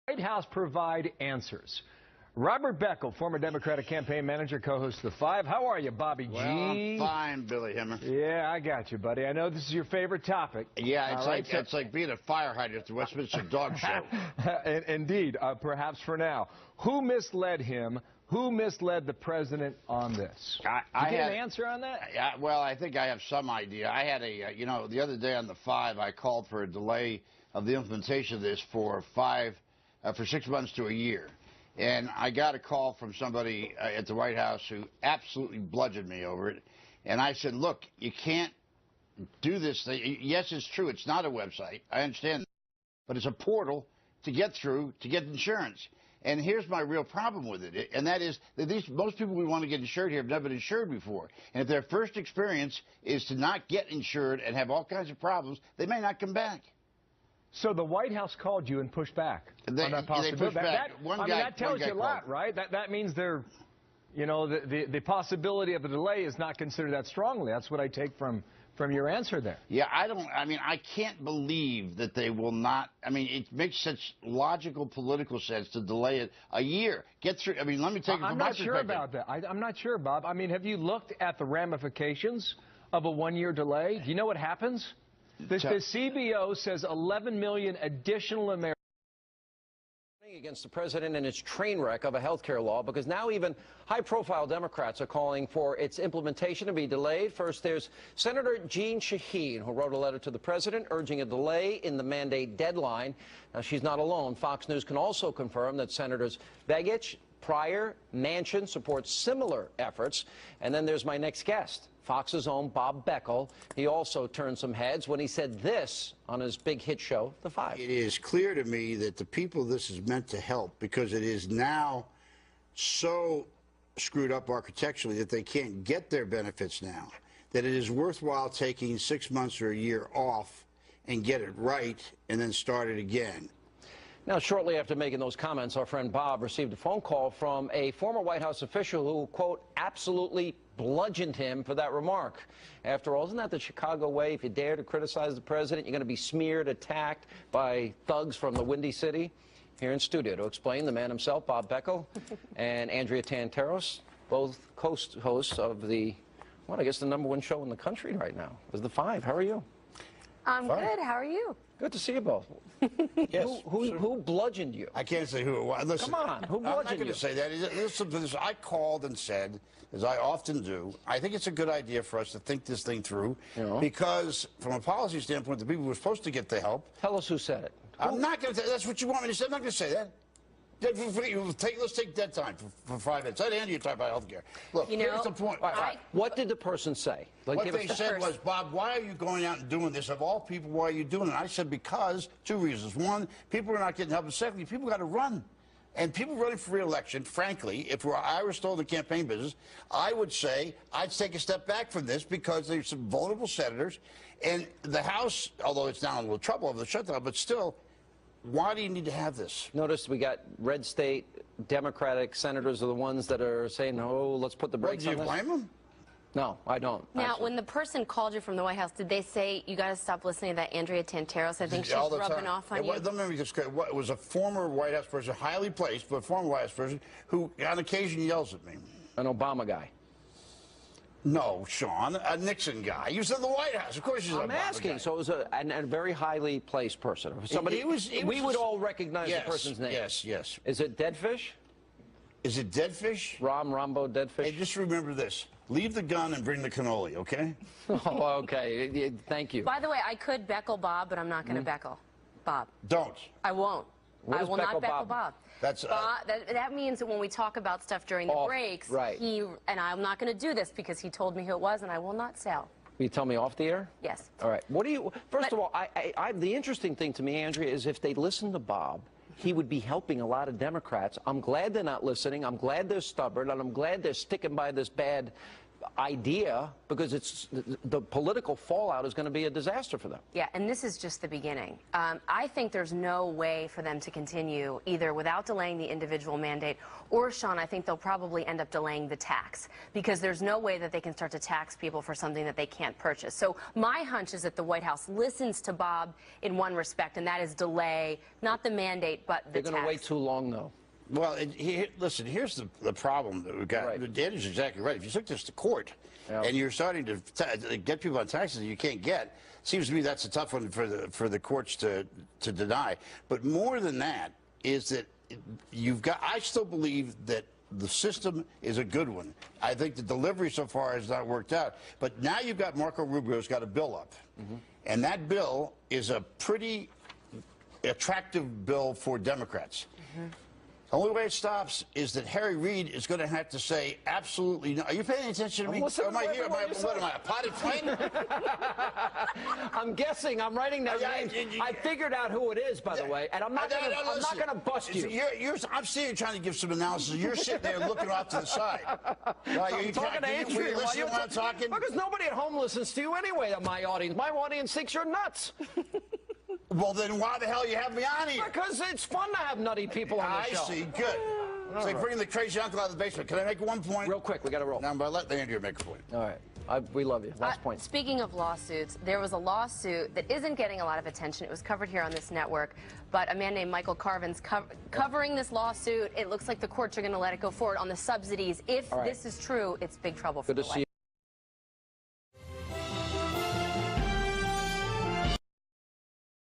White House provide answers. Robert Beckel, former Democratic campaign manager, co-host of The Five. How are you, Bobby G? Well, I'm fine, Billy Himmer. Yeah, I got you, buddy. I know this is your favorite topic. Yeah, it's like being a fire hydrant at the Westminster Dog Show. Indeed, perhaps for now. Who misled him? Who misled the president on this? I get an answer on that? Well, I think I have some idea. I had the other day on The Five, I called for a delay of the implementation of this for 6 months to a year. And I got a call from somebody at the White House who absolutely bludgeoned me over it. And I said, look, you can't do this thing. Yes, it's true. It's not a website. I understand that. But it's a portal to get through to get insurance. And here's my real problem with it. And that is that most people who want to get insured here have never been insured before. And if their first experience is to not get insured and have all kinds of problems, they may not come back. So the White House called you and pushed back on that possibility. They pushed back. That tells you a lot, right? That means they're, the possibility of a delay is not considered that strongly. That's what I take from your answer there. Yeah, I can't believe that they will not. It makes such logical political sense to delay it a year. Get through. Let me take it from my perspective. I'm not sure about that. I'm not sure, Bob. have you looked at the ramifications of a one-year delay? Do you know what happens? The CBO says 11 million additional Americans against the president and his train wreck of a health care law, because now even high-profile Democrats are calling for its implementation to be delayed. First, there's Senator Jeanne Shaheen, who wrote a letter to the president urging a delay in the mandate deadline. Now, she's not alone. Fox News can also confirm that Senators Begich, Pryor, Manchin support similar efforts. And then there's my next guest, Fox's own Bob Beckel. He also turned some heads when he said this on his big hit show, The Five. It is clear to me that the people this is meant to help, because it is now so screwed up architecturally that they can't get their benefits now, that it is worthwhile taking 6 months or a year off and get it right and then start it again. Now, shortly after making those comments, our friend Bob received a phone call from a former White House official who, quote, absolutely bludgeoned him for that remark. After all, isn't that the Chicago way? If you dare to criticize the president, you're going to be smeared, attacked by thugs from the Windy City. Here in studio to explain, the man himself, Bob Beckel, and Andrea Tantaros, both hosts of the, I guess the #1 show in the country right now, is The Five. How are you? I'm good. How are you? Good to see you both. Yes. Who bludgeoned you? I can't say who it was. Listen, come on, who bludgeoned you? I'm not going to say that. Listen to this. I called and said, as I often do, I think it's a good idea for us to think this thing through, because from a policy standpoint, the people who are supposed to get the help. Tell us who said it. I'm not going to. That's what you want me to say. I'm not going to say that. Let's take dead time for 5 minutes. Let Andy talk about health care. Look, here's the point. What did the person say? What they said was, Bob, why are you going out and doing this? Of all people, why are you doing it? I said, because 2 reasons. One, people are not getting help. And secondly, people got to run. And people running for re-election, frankly, if I were still in the campaign business, I would say I'd take a step back from this, because there's some vulnerable senators. And the House, although it's now in a little trouble over the shutdown, but still, why do you need to have this? Notice we got red state Democratic senators are the ones that are saying, no, let's put the brakes on this. Do you blame them? No, I don't. Now, when the person called you from the White House, did they say, you got to stop listening to that Andrea Tantaros? I think she's rubbing off on you. Let me just it was a former White House person, highly placed, but former White House person, who on occasion yells at me. An Obama guy. No, Sean, a Nixon guy. He was in the White House. Of course he's an Obama asking. Guy. So it was a very highly placed person. Somebody we would all recognize the person's name. Yes, yes. Is it Dead Fish? Is it Dead Fish? Rambo Dead Fish? Hey, just remember this. Leave the gun and bring the cannoli, okay? Oh, okay. Thank you. By the way, I could Beckel Bob, but I'm not going to Beckel Bob. Don't. I won't. I will not Beckel Bob. That's that means that when we talk about stuff during the breaks, and I'm not going to do this because he told me who it was, and I will not sell. Will you tell me off the air? Yes. All right. What do you? First of all, the interesting thing to me, Andrea, is if they listen to Bob, he would be helping a lot of Democrats. I'm glad they're not listening. I'm glad they're stubborn, and I'm glad they're sticking by this bad idea, because the political fallout is going to be a disaster for them. Yeah, and this is just the beginning. I think there's no way for them to continue either without delaying the individual mandate, or, Sean, I think they'll probably end up delaying the tax, because there's no way that they can start to tax people for something that they can't purchase. So my hunch is that the White House listens to Bob in one respect, and that is delay, not the mandate, but the tax. They're going to wait too long, though. Well, listen, here's the problem that we've got. Right. Danny's exactly right. If you took this to court and you're starting to get people on taxes that you can't get, seems to me that's a tough one for the courts to deny. But more than that is that I still believe that the system is a good one. I think the delivery so far has not worked out. But now you've got Marco Rubio's got a bill up. And that bill is a pretty attractive bill for Democrats. The only way it stops is that Harry Reid is going to have to say absolutely no. Are you paying attention to me? What am I, a potted plane? I'm guessing. I'm writing down names. I figured out who it is, by the way, and I'm not going to bust you. I'm seeing you trying to give some analysis. You're sitting there looking off to the side. I'm talking to Andrew. When I'm talking? Because nobody at home listens to you anyway, my audience. My audience thinks you're nuts. Well, then why the hell you have me on here? Because it's fun to have nutty people on the show. I see. Good. It's like bringing the crazy uncle out of the basement. Can I make one point? Real quick. We got to roll. No, but let Andrew make a point. All right. We love you. Last point. Speaking of lawsuits, there was a lawsuit that isn't getting a lot of attention. It was covered here on this network, but a man named Michael Carvin's covering this lawsuit. It looks like the courts are going to let it go forward on the subsidies. If this is true, it's big trouble for the White House.